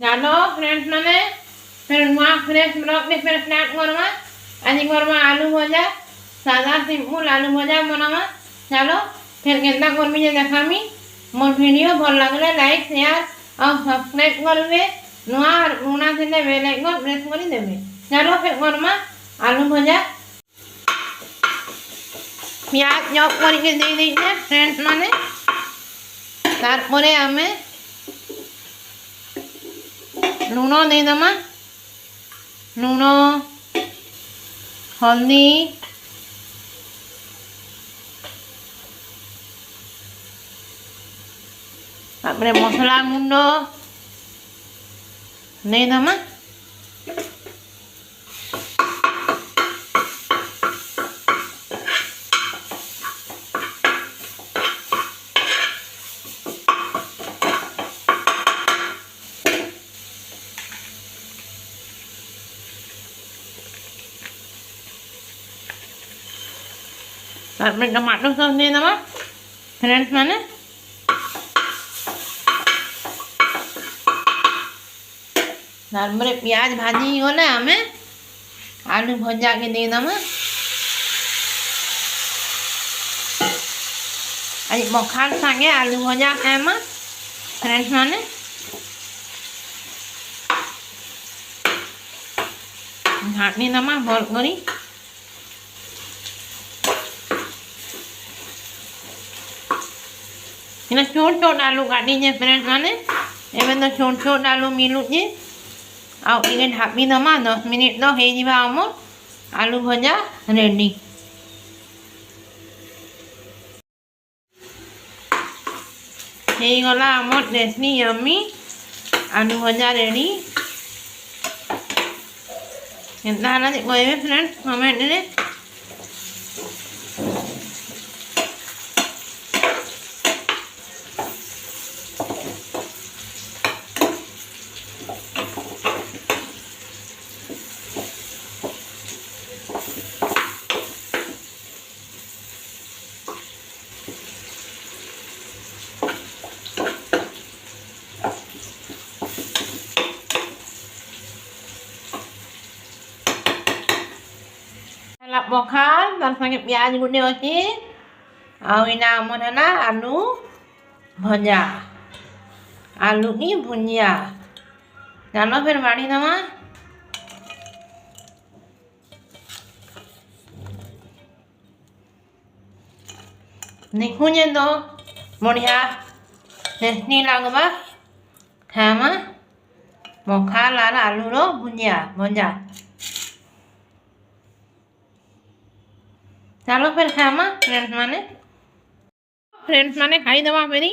चलो फ्रेंड्स मैंने फिर वहाँ फ्रेश ब्लॉक में फिर स्टार्ट करवा आज करवा आलू भजा सादा सिंपल आलू भजा बनावा चलो फिर केंता करमी जे देखामी मोर वीडियो भल लागले लाइक शेयर और सब्सक्राइब करबे नुआ पुना थिले बेल आइकन प्रेस करी देबे चलो फिर करवा आलू भजा प्याज चॉप करके दे दीजिए फ्रेंड्स माने तारपरे आमे लूण दे दमा लूण हल्दी तापरे मसला गुंड दे दमा तारपरे टमाटो सॉस दे दमा फ्रेंड्स माने तारपरे प्याज भाजी गले आमे आलू भजा के दे दमा आज पखाल संगे आलू भजा खाएमा फ्रेंड्स माने घाटनी दमा भल करी इना छोट छोट आलू काटी जे फ्रेंड्स माने एबे तो छोट छोट आलू मिलू जे आ इने ढापी दमा 10 मिनिट तो हे जिबा हमर आलू भजा रेडी हे गला हमर टेस्टी यम्मी आलू भजा रेडी केनता हला जे कहबे फ्रेंड्स कमेंट रे ला पखाल तार संगे प्याज गुटे अछि आ इना हमर हला आलू भजा आलू की भुजिया चलो फिर बाड़ी दमा देखू जे तो बढ़िया टेस्टी लागबा खामा पखाल आर आलू रो भुजिया भजा चलो फिर खामा फ्रेंड्स माने खाई दवा फेरी।